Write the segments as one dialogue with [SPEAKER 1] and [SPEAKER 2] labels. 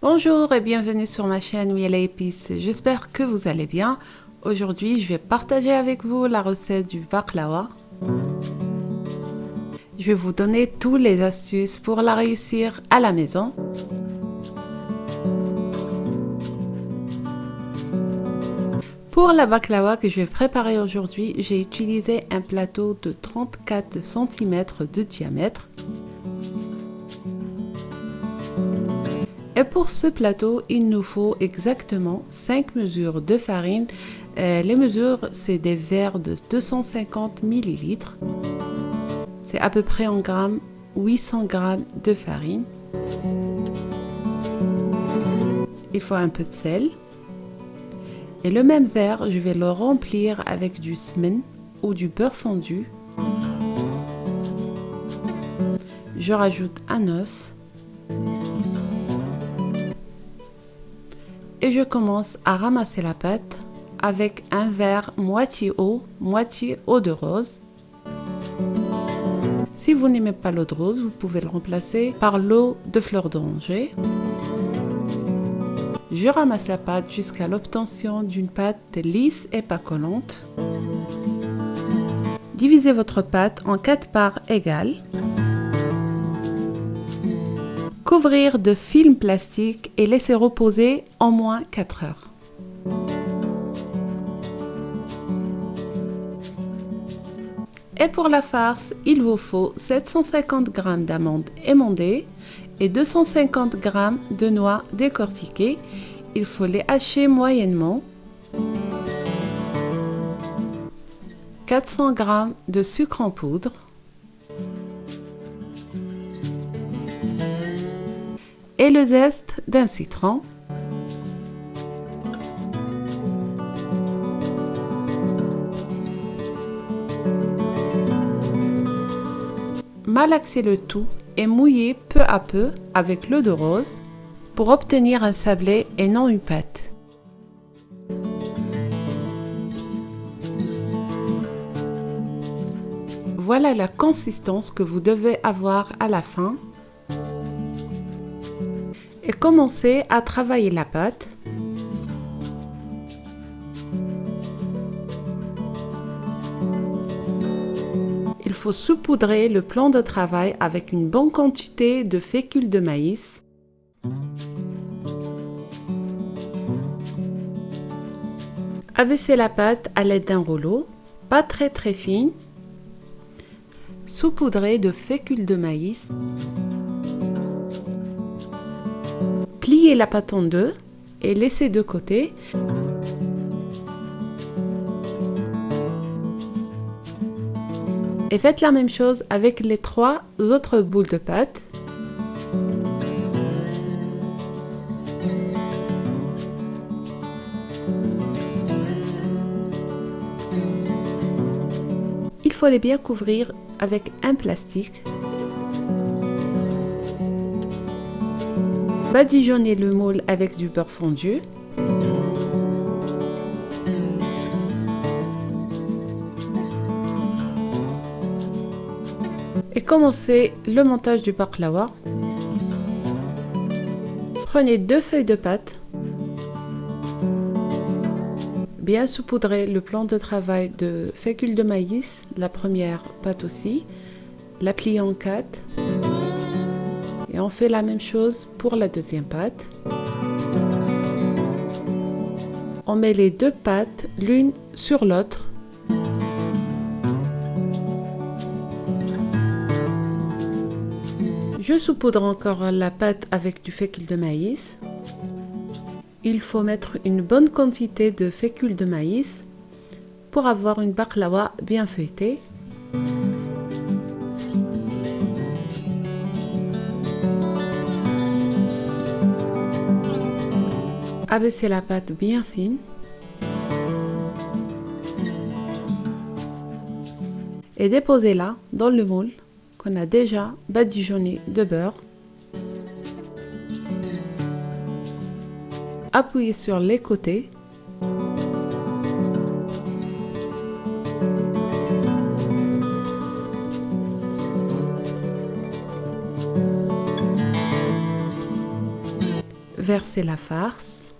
[SPEAKER 1] Bonjour et bienvenue sur ma chaîne Miel et Épices. J'espère que vous allez bien. Aujourd'hui, je vais partager avec vous la recette du baklawa. Je vais vous donner toutes les astuces pour la réussir à la maison. Pour la baklawa que je vais préparer aujourd'hui, j'ai utilisé un plateau de 34 cm de diamètre. Et pour ce plateau, il nous faut exactement 5 mesures de farine. Les mesures, c'est des verres de 250 ml. C'est à peu près en grammes, 800 g de farine. Il faut un peu de sel. Et le même verre, je vais le remplir avec du semen ou du beurre fondu. Je rajoute un œuf. Et je commence à ramasser la pâte avec un verre moitié eau de rose. Si vous n'aimez pas l'eau de rose, vous pouvez le remplacer par l'eau de fleur d'oranger. Je ramasse la pâte jusqu'à l'obtention d'une pâte lisse et pas collante. Divisez votre pâte en 4 parts égales. Couvrir de film plastique et laisser reposer au moins 4 heures. Et pour la farce, il vous faut 750 g d'amandes émondées et 250 g de noix décortiquées. Il faut les hacher moyennement. 400 g de sucre en poudre. Et le zeste d'un citron. Malaxez le tout et mouillez peu à peu avec l'eau de rose pour obtenir un sablé et non une pâte. Voilà la consistance que vous devez avoir à la fin. Et commencez à travailler la pâte. Il faut saupoudrer le plan de travail avec une bonne quantité de fécule de maïs. Abaissez la pâte à l'aide d'un rouleau, pas très fine. Saupoudrez de fécule de maïs. Pliez la pâte en deux et laissez de côté. Et faites la même chose avec les 3 autres boules de pâte. Il faut les bien couvrir avec un plastique. Badigeonnez le moule avec du beurre fondu. Et commencez le montage du baklawa. Prenez 2 feuilles de pâte. Bien saupoudrez le plan de travail de fécule de maïs, la première pâte aussi. La pliez en 4. Et on fait la même chose pour la deuxième pâte. On met les 2 pâtes l'une sur l'autre. Je saupoudre encore la pâte avec du fécule de maïs. Il faut mettre une bonne quantité de fécule de maïs pour avoir une baklawa bien feuilletée. Abaissez la pâte bien fine. Et déposez-la dans le moule qu'on a déjà badigeonné de beurre. Appuyez sur les côtés. versez la farce.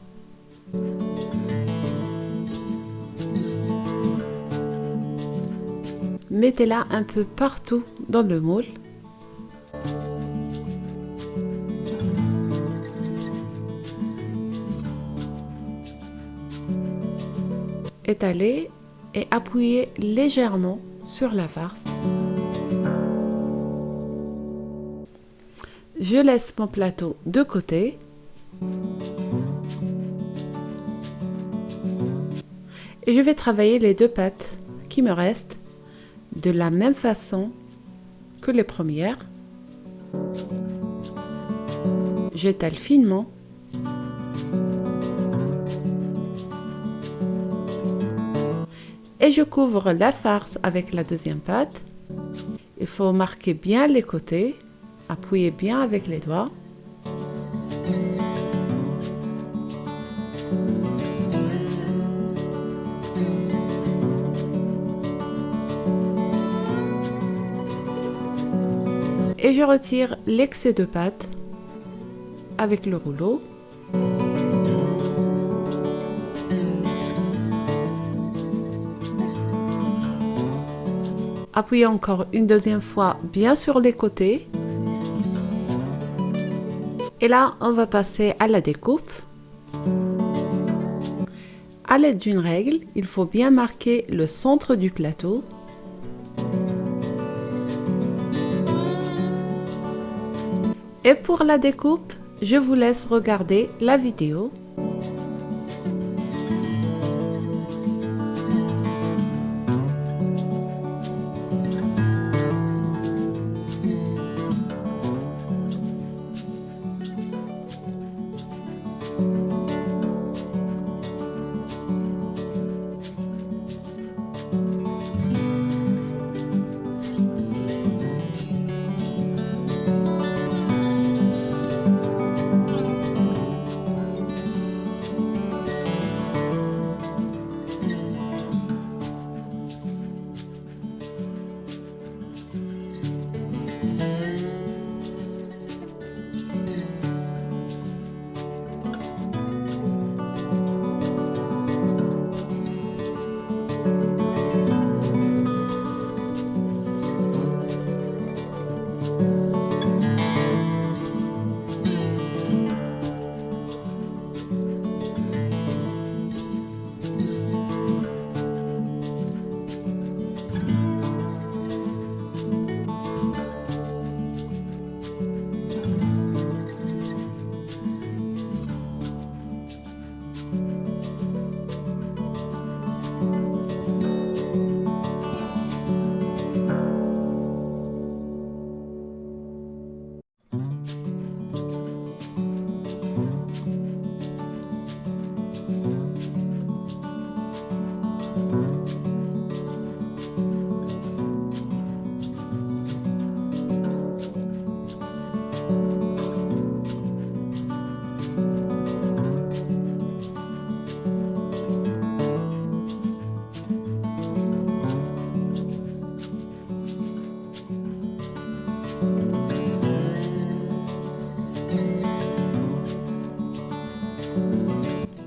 [SPEAKER 1] Mettez-la un peu partout dans le moule. Étalez et appuyez légèrement sur la farce. Je laisse mon plateau de côté. Et je vais travailler les deux pâtes qui me restent de la même façon que les premières. J'étale finement. Et je couvre la farce avec la deuxième pâte. Il faut marquer bien les côtés, appuyer bien avec les doigts. Et je retire l'excès de pâte avec le rouleau. Appuyez encore une deuxième fois bien sur les côtés. Et là, on va passer à la découpe. À l'aide d'une règle, il faut bien marquer le centre du plateau. Et pour la découpe, je vous laisse regarder la vidéo.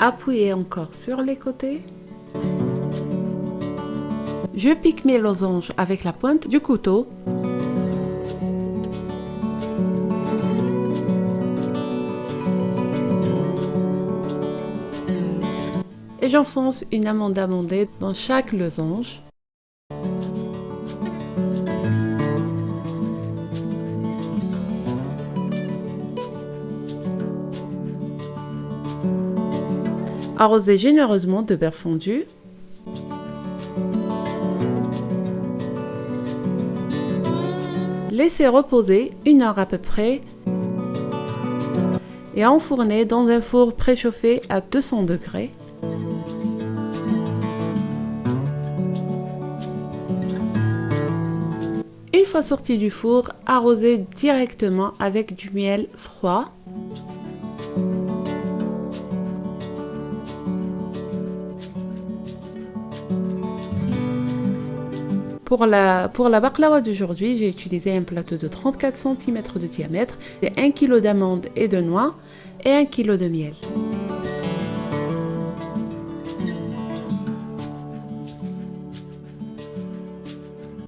[SPEAKER 1] Appuyez encore sur les côtés. Je pique mes losanges avec la pointe du couteau. Et j'enfonce une amande amondée dans chaque losange. Arrosez généreusement de beurre fondu. Laissez reposer 1 heure à peu près et enfournez dans un four préchauffé à 200 degrés. Une fois sorti du four, arrosez directement avec du miel froid. Pour la baklawa d'aujourd'hui, j'ai utilisé un plateau de 34 cm de diamètre, 1 kg d'amandes et de noix et 1 kg de miel.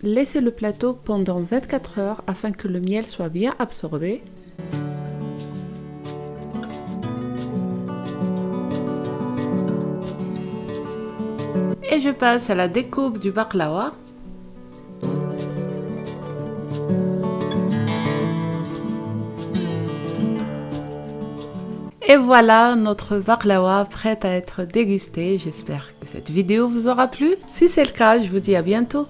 [SPEAKER 1] Laissez le plateau pendant 24 heures afin que le miel soit bien absorbé. Et je passe à la découpe du baklawa. Et voilà notre baklawa prête à être dégustée. J'espère que cette vidéo vous aura plu. Si c'est le cas, je vous dis à bientôt.